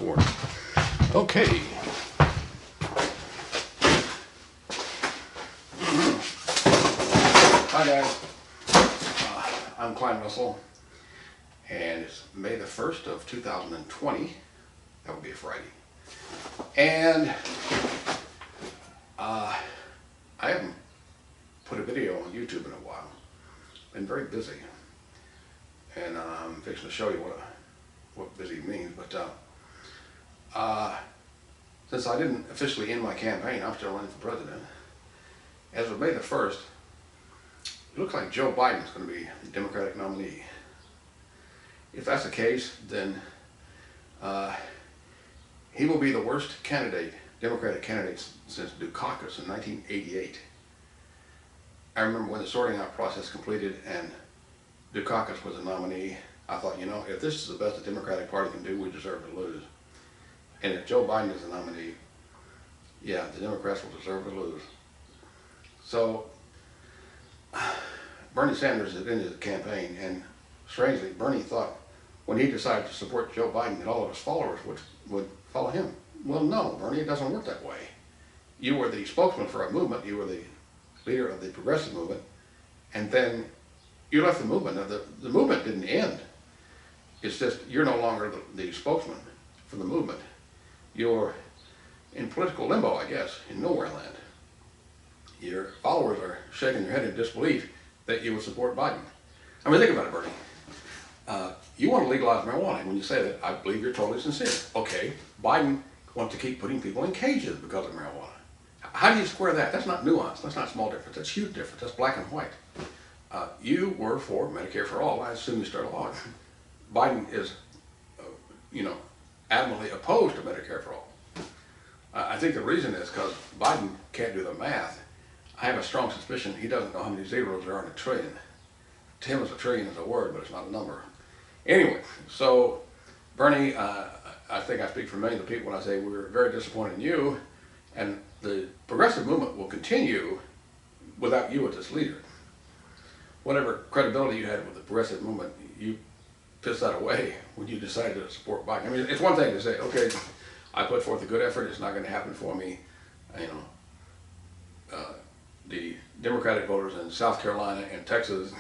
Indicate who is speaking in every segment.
Speaker 1: record. Okay. Hi guys, I'm Cline, and it's May the 1st of 2020. That would be a Friday. And I haven't put a video on YouTube in a while. Been very busy. And I'm fixing to show you what busy means. But since I didn't officially end my campaign, I'm still running for president. As of May the 1st, it looks like Joe Biden is going to be the Democratic nominee. If that's the case, then he will be the worst Democratic candidate since Dukakis in 1988. I remember when the sorting out process completed and Dukakis was the nominee, I thought, you know, if this is the best the Democratic Party can do, we deserve to lose. And if Joe Biden is the nominee, yeah, the Democrats will deserve to lose. So, Bernie Sanders had ended the campaign, and strangely, Bernie thought when he decided to support Joe Biden that all of his followers would follow him. Well, no, Bernie, it doesn't work that way. You were the spokesman for a movement, you were the leader of the progressive movement, and then you left the movement. Now, the movement didn't end. It's just you're no longer the spokesman for the movement. You're in political limbo, I guess, in nowhere land. Your followers are shaking their head in disbelief that you would support Biden. I mean, think about it, Bernie. You want to legalize marijuana, and when you say that, I believe you're totally sincere. Okay, Biden wants to keep putting people in cages because of marijuana. How do you square that? That's not nuance. That's not small difference. That's huge difference. That's black and white. You were for Medicare for all. I assume you started along. Biden is, adamantly opposed to Medicare for all. I think the reason is because Biden can't do the math. I have a strong suspicion he doesn't know how many zeros there are in a trillion. To him, a trillion is a word, but it's not a number. Anyway, so Bernie, I think I speak for many of the people when I say we're very disappointed in you, and the progressive movement will continue without you as its leader. Whatever credibility you had with the progressive movement, you pissed that away when you decided to support Biden. I mean, it's one thing to say, okay, I put forth a good effort, it's not going to happen for me. The Democratic voters in South Carolina and Texas,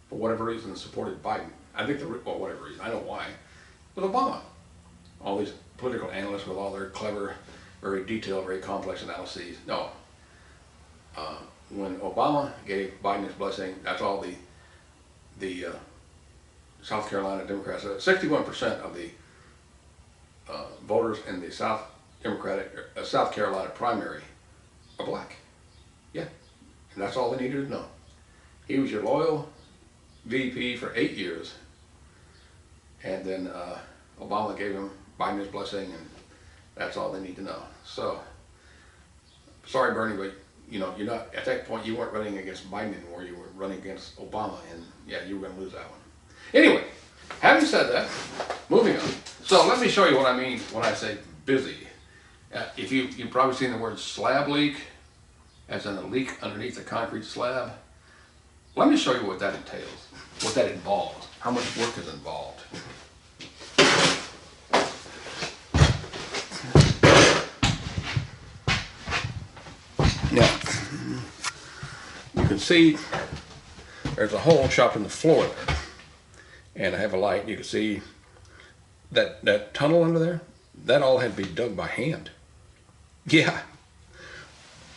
Speaker 1: for whatever reason, supported Biden. I think whatever reason, I know why, with Obama. All these political analysts with all their clever, very detailed, very complex analyses. No. When Obama gave Biden his blessing, that's all the South Carolina Democrats, 61% of the voters in the South Carolina primary are black. Yeah, and that's all they needed to know. He was your loyal VP for 8 years, and then Obama gave him Biden his blessing, and that's all they need to know. So, sorry, Bernie, but you're not at that point. You weren't running against Biden anymore. You were running against Obama, and yeah, you were going to lose that one. Anyway, having said that, moving on. So let me show you what I mean when I say busy. If you've probably seen the word slab leak, as in a leak underneath a concrete slab. Let me show you what that entails, what that involves, how much work is involved. Now, you can see there's a hole chopped in the floor there, and I have a light. You can see that tunnel under there. That all had to be dug by hand. Yeah,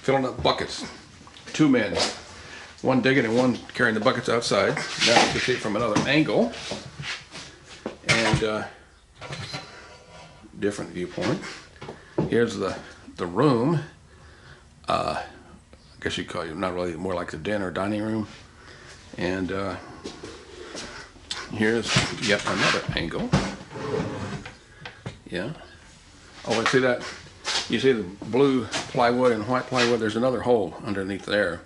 Speaker 1: filling up buckets. 2 men, one digging and one carrying the buckets outside. Now you can see it from another angle, and different viewpoint. Here's the room. I guess you'd call it not really, more like the den or dining room. And here's yet another angle. Yeah. Oh, and see that? You see the blue plywood and white plywood? There's another hole underneath there,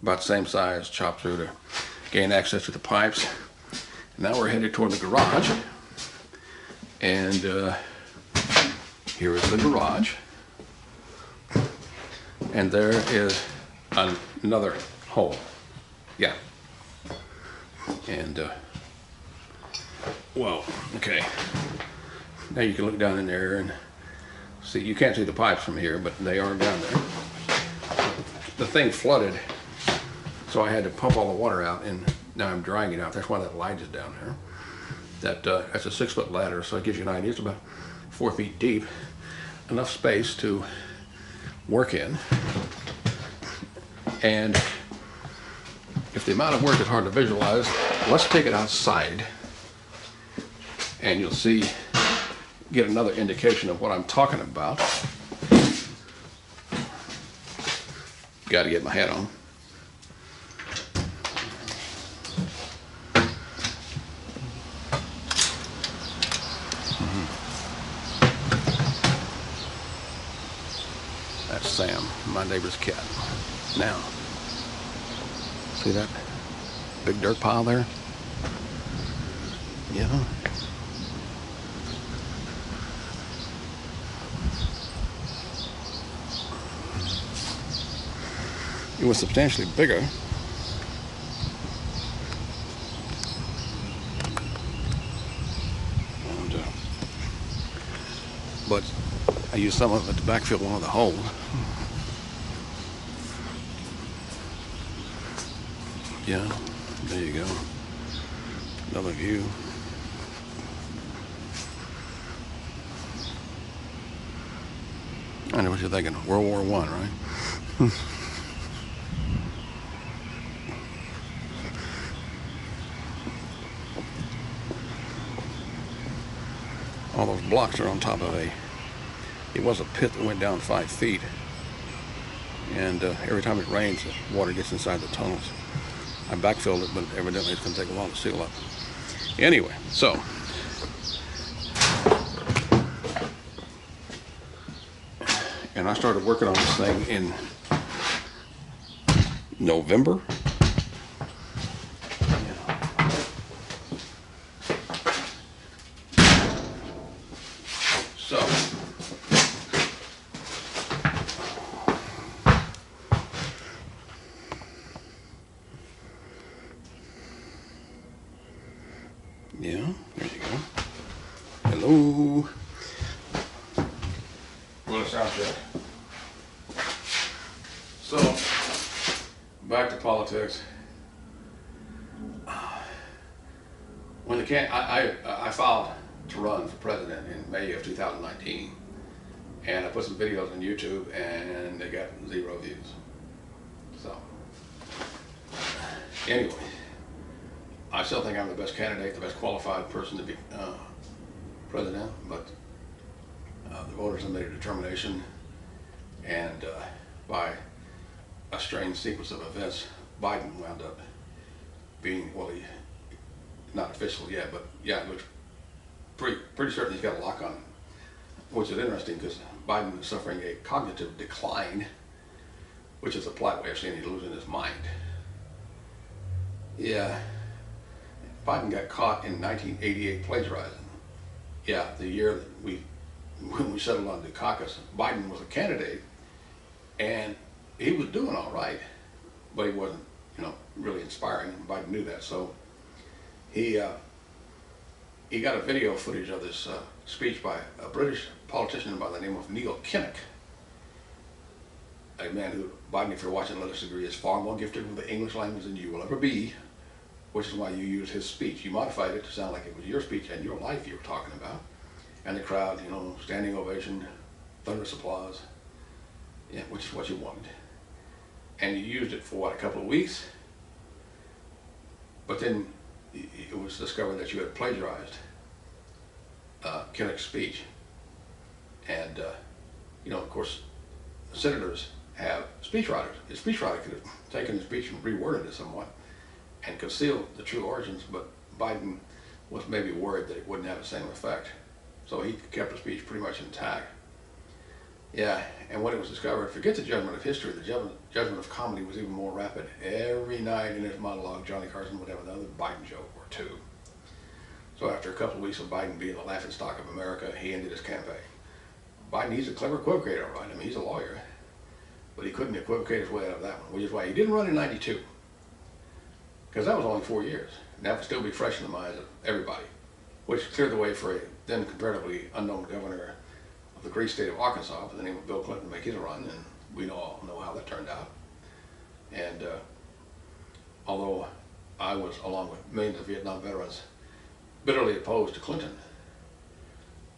Speaker 1: about the same size, chopped through to gain access to the pipes. And now we're headed toward the garage. And here is the garage. And there is another hole. Yeah. And, whoa, okay. Now you can look down in there and see, you can't see the pipes from here, but they are down there. The thing flooded, so I had to pump all the water out, and now I'm drying it out. That's why that light is down there. That's a 6-foot ladder, so it gives you an idea. It's about 4 feet deep, enough space to work in. And if the amount of work is hard to visualize, let's take it outside, and you'll see, get another indication of what I'm talking about. Got to get my hat on. That's Sam, my neighbor's cat. Now, see that big dirt pile there? Yeah. It was substantially bigger. And, but I used some of it to backfill one of the holes. Yeah, there you go. Another view. I know what you're thinking. World War I, right? All those blocks are on top of it was a pit that went down 5 feet. And every time it rains, the water gets inside the tunnels. I backfilled it, but evidently it's going to take a while to seal up. Anyway, so and I started working on this thing in November. So yeah, there you go. Hello. Well, it sounds good. So, back to politics. When I filed to run for president in May of 2019, and I put some videos on YouTube, and they got 0 views. So, anyway. I still think I'm the best candidate, the best qualified person to be president, but the voters have made a determination, and by a strange sequence of events, Biden wound up being, well, he, not official yet, but yeah, it looks pretty certain he's got a lock on him, which is interesting because Biden is suffering a cognitive decline, which is a polite way of saying he's losing his mind. Yeah. Biden got caught in 1988 plagiarizing. Yeah, the year that when we settled on Dukakis, Biden was a candidate, and he was doing all right, but he wasn't, really inspiring. Biden knew that, so he got a video footage of this speech by a British politician by the name of Neil Kinnock, a man who, Biden, if you're watching, let us agree, is far more gifted with the English language than you will ever be. Which is why you used his speech. You modified it to sound like it was your speech and your life you were talking about. And the crowd, standing ovation, thunderous applause. Yeah, which is what you wanted. And you used it for what, a couple of weeks? But then it was discovered that you had plagiarized Kinnock's speech. And, of course, senators have speechwriters. A speechwriter could have taken the speech and reworded it somewhat and concealed the true origins, but Biden was maybe worried that it wouldn't have the same effect. So he kept the speech pretty much intact. Yeah, and when it was discovered, forget the judgment of history, the judgment of comedy was even more rapid. Every night in his monologue, Johnny Carson would have another Biden joke or two. So after a couple of weeks of Biden being the laughingstock of America, he ended his campaign. Biden, he's a clever equivocator, right? I mean, he's a lawyer, but he couldn't equivocate his way out of that one, which is why he didn't run in '92. Because that was only 4 years. And that would still be fresh in the minds of everybody, which cleared the way for a then comparatively unknown governor of the great state of Arkansas by the name of Bill Clinton make his run, and we all know how that turned out. And although I was, along with millions of Vietnam veterans, bitterly opposed to Clinton,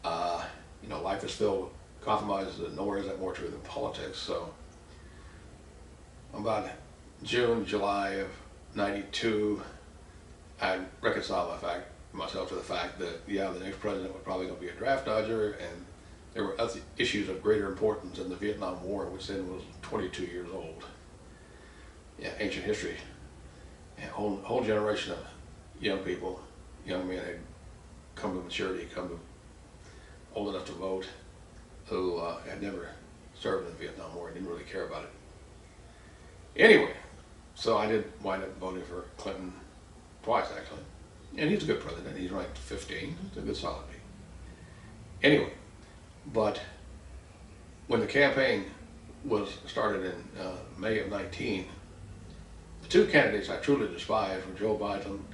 Speaker 1: you know, life is filled with compromises, and nowhere is that more true than politics. So about June, July of '92, I reconciled myself to the fact that, yeah, the next president was probably going to be a draft dodger, and there were other issues of greater importance in the Vietnam War, which then was 22 years old. Yeah, ancient history. And a whole generation of young people, young men had come to maturity, old enough to vote, who had never served in the Vietnam War and didn't really care about it. Anyway, so I did wind up voting for Clinton twice, actually. And he's a good president. He's ranked 15. He's a good solid beat. Anyway, but when the campaign was started in May of '19, the two candidates I truly despised were Joe Biden and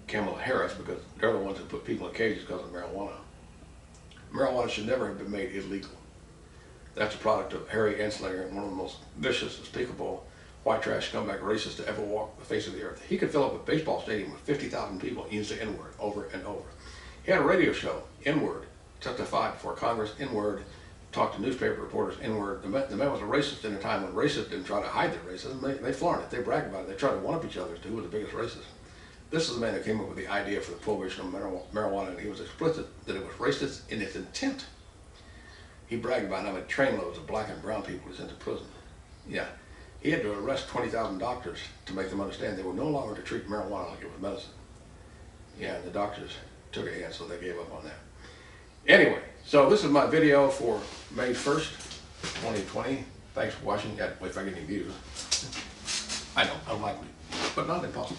Speaker 1: Kamala Harris, because they're the ones who put people in cages because of marijuana. Marijuana should never have been made illegal. That's a product of Harry Anslinger, one of the most vicious, despicable, white trash scumbag racists to ever walk the face of the earth. He could fill up a baseball stadium with 50,000 people and use the N-word over and over. He had a radio show, N-word, testified before Congress, N-word, talked to newspaper reporters, N-word. The man was a racist in a time when racists didn't try to hide their racism. They flaunt it, they brag about it, they try to one-up each other as to who was the biggest racist. This is the man that came up with the idea for the prohibition of marijuana, and he was explicit that it was racist in its intent. He bragged about how many trainloads of black and brown people he sent to prison. Yeah, he had to arrest 20,000 doctors to make them understand they were no longer to treat marijuana like it was medicine. Yeah, and the doctors took a hand, so they gave up on that. Anyway, so this is my video for May 1st, 2020. Thanks for watching. If I get any views. I know, unlikely, but not impossible.